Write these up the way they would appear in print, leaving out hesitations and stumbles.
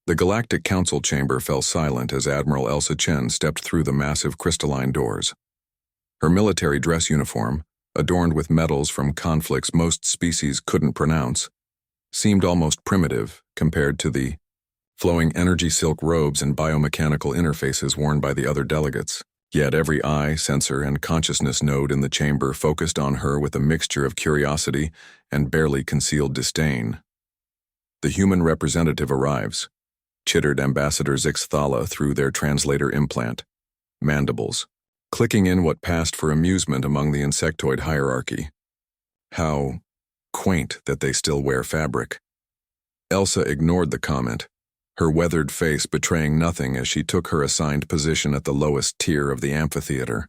The Galactic Council chamber fell silent as Admiral Elsa Chen stepped through the massive crystalline doors. Her military dress uniform, adorned with medals from conflicts most species couldn't pronounce, seemed almost primitive compared to the flowing energy silk robes and biomechanical interfaces worn by the other delegates. Yet every eye, sensor, and consciousness node in the chamber focused on her with a mixture of curiosity and barely concealed disdain. The human representative arrives, chittered Ambassador Zix Thala through their translator implant, mandibles, clicking in what passed for amusement among the insectoid hierarchy. How quaint that they still wear fabric. Elsa ignored the comment, her weathered face betraying nothing as she took her assigned position at the lowest tier of the amphitheater.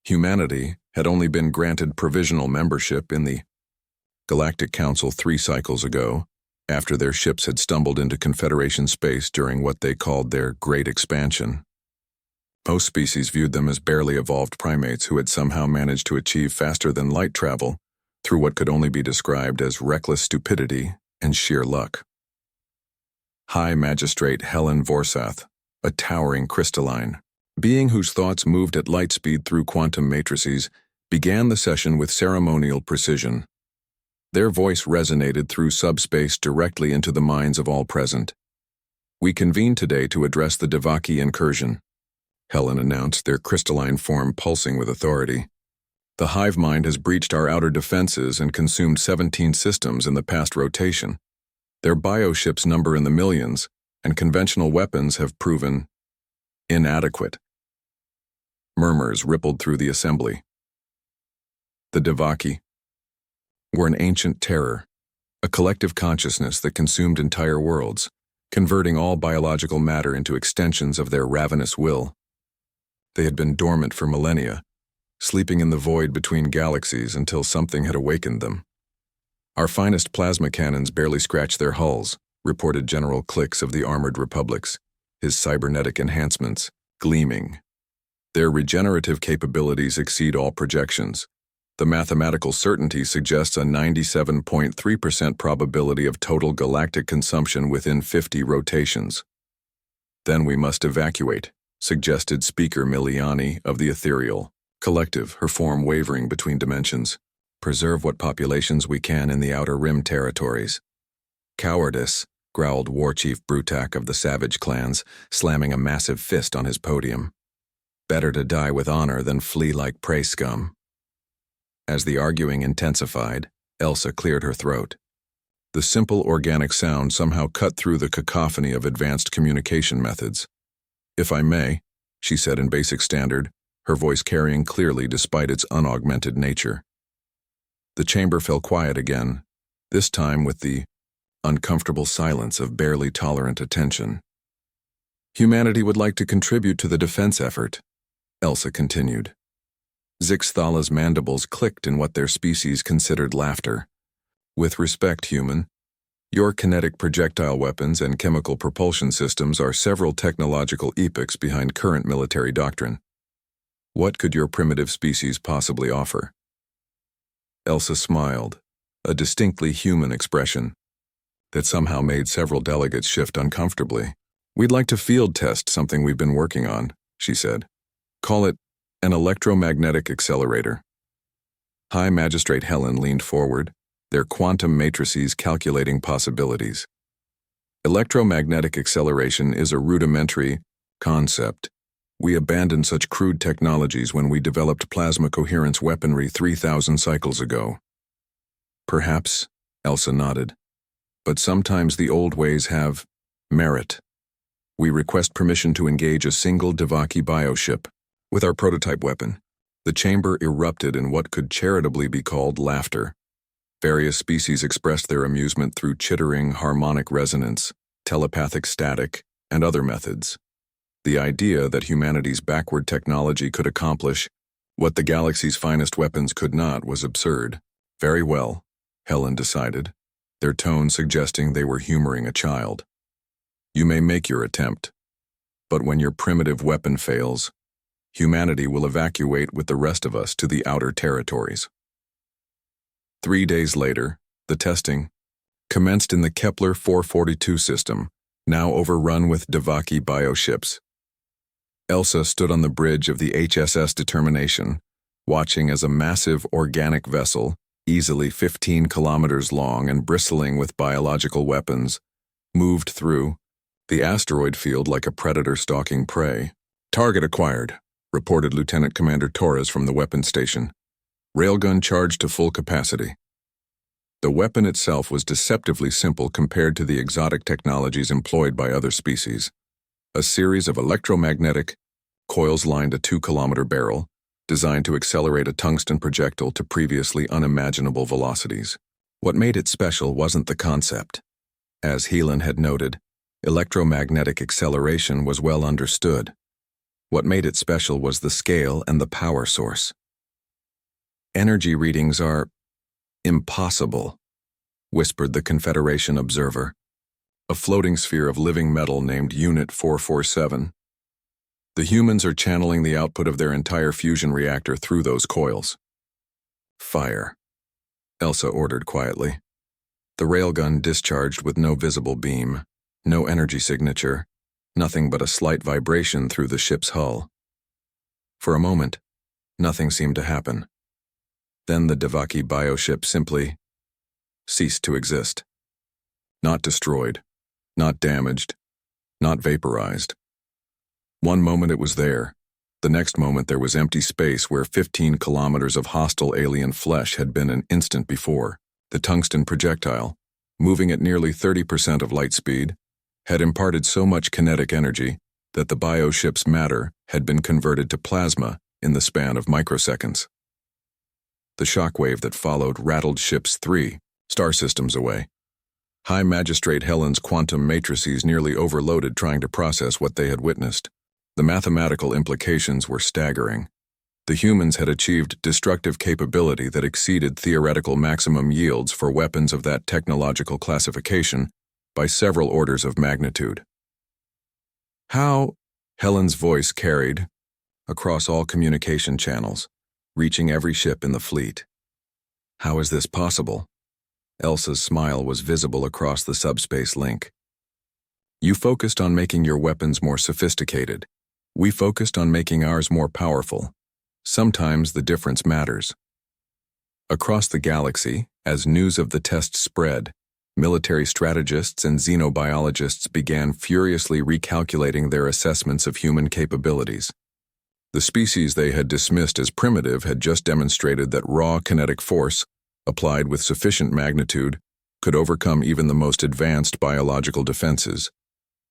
Humanity had only been granted provisional membership in the Galactic Council 3 cycles ago, after their ships had stumbled into Confederation space during what they called their Great Expansion. Most species viewed them as barely evolved primates who had somehow managed to achieve faster-than-light travel through what could only be described as reckless stupidity and sheer luck. High Magistrate Helen Vorsath, a towering crystalline being whose thoughts moved at light speed through quantum matrices, began the session with ceremonial precision. Their voice resonated through subspace directly into the minds of all present. "We convene today to address the Devaki incursion," Helen announced, their crystalline form pulsing with authority. "The hive mind has breached our outer defenses and consumed 17 systems in the past rotation. Their bioships number in the millions, and conventional weapons have proven inadequate." Murmurs rippled through the assembly. The Devaki were an ancient terror, a collective consciousness that consumed entire worlds, converting all biological matter into extensions of their ravenous will. They had been dormant for millennia, sleeping in the void between galaxies until something had awakened them. "Our finest plasma cannons barely scratch their hulls," reported General Clix of the Armored Republics, his cybernetic enhancements gleaming. "Their regenerative capabilities exceed all projections. The mathematical certainty suggests a 97.3% probability of total galactic consumption within 50 rotations." "Then we must evacuate," suggested Speaker Miliani of the Ethereal Collective, her form wavering between dimensions. "Preserve what populations we can in the Outer Rim territories." "Cowardice," growled War Chief Brutak of the Savage clans, slamming a massive fist on his podium. "Better to die with honor than flee like prey scum." As the arguing intensified, Elsa cleared her throat. The simple organic sound somehow cut through the cacophony of advanced communication methods. "If I may," she said in basic standard, her voice carrying clearly despite its unaugmented nature. The chamber fell quiet again, this time with the uncomfortable silence of barely tolerant attention. "Humanity would like to contribute to the defense effort," Elsa continued. Zix Thala's mandibles clicked in what their species considered laughter. "With respect, human, your kinetic projectile weapons and chemical propulsion systems are several technological epochs behind current military doctrine. What could your primitive species possibly offer?" Elsa smiled, a distinctly human expression that somehow made several delegates shift uncomfortably. "We'd like to field test something we've been working on," she said. "Call it an electromagnetic accelerator." High Magistrate Helen leaned forward, their quantum matrices calculating possibilities. "Electromagnetic acceleration is a rudimentary concept. We abandoned such crude technologies when we developed plasma coherence weaponry 3,000 cycles ago." "Perhaps," Elsa nodded. "But sometimes the old ways have merit. We request permission to engage a single Devaki bioship with our prototype weapon." The chamber erupted in what could charitably be called laughter. Various species expressed their amusement through chittering harmonic resonance, telepathic static, and other methods. The idea that humanity's backward technology could accomplish what the galaxy's finest weapons could not was absurd. "Very well," Helen decided, their tone suggesting they were humoring a child. "You may make your attempt, but when your primitive weapon fails, humanity will evacuate with the rest of us to the outer territories." 3 days later, the testing commenced in the Kepler 442 system, now overrun with Devaki bioships. Elsa stood on the bridge of the HSS Determination, watching as a massive organic vessel, easily 15 kilometers long and bristling with biological weapons, moved through the asteroid field like a predator stalking prey. "Target acquired," reported Lieutenant Commander Torres from the weapons station. "Railgun charged to full capacity." The weapon itself was deceptively simple compared to the exotic technologies employed by other species. A series of electromagnetic coils lined a 2-kilometer barrel, designed to accelerate a tungsten projectile to previously unimaginable velocities. What made it special wasn't the concept. As Heelan had noted, electromagnetic acceleration was well understood. What made it special was the scale and the power source. "Energy readings are impossible," whispered the Confederation observer, a floating sphere of living metal named Unit 447. "The humans are channeling the output of their entire fusion reactor through those coils." "Fire," Elsa ordered quietly. The railgun discharged with no visible beam, no energy signature, nothing but a slight vibration through the ship's hull. For a moment, nothing seemed to happen. Then the Devaki bioship simply ceased to exist. Not destroyed, not damaged, not vaporized. One moment it was there. The next moment there was empty space where 15 kilometers of hostile alien flesh had been an instant before. The tungsten projectile, moving at nearly 30% of light speed, had imparted so much kinetic energy that the bioship's matter had been converted to plasma in the span of microseconds. The shockwave that followed rattled ships 3 star systems away. High Magistrate Helen's quantum matrices nearly overloaded trying to process what they had witnessed. The mathematical implications were staggering. The humans had achieved destructive capability that exceeded theoretical maximum yields for weapons of that technological classification by several orders of magnitude. "How?" Helen's voice carried across all communication channels, reaching every ship in the fleet. "How is this possible?" Elsa's smile was visible across the subspace link. "You focused on making your weapons more sophisticated. We focused on making ours more powerful. Sometimes the difference matters." Across the galaxy, as news of the test spread, military strategists and xenobiologists began furiously recalculating their assessments of human capabilities. The species they had dismissed as primitive had just demonstrated that raw kinetic force, applied with sufficient magnitude, could overcome even the most advanced biological defenses.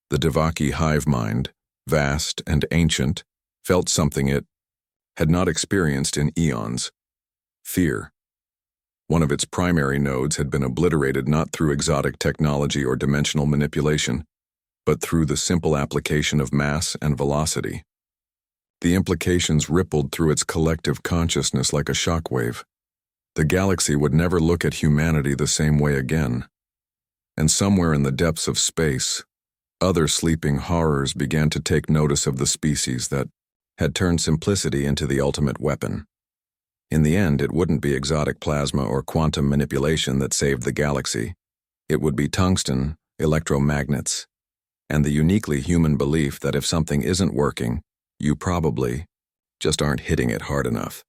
The Devaki hive mind, vast and ancient, felt something it had not experienced in eons: fear. One of its primary nodes had been obliterated not through exotic technology or dimensional manipulation, but through the simple application of mass and velocity. The implications rippled through its collective consciousness like a shockwave. The galaxy would never look at humanity the same way again. And somewhere in the depths of space, other sleeping horrors began to take notice of the species that had turned simplicity into the ultimate weapon. In the end, it wouldn't be exotic plasma or quantum manipulation that saved the galaxy. It would be tungsten, electromagnets, and the uniquely human belief that if something isn't working, you probably just aren't hitting it hard enough.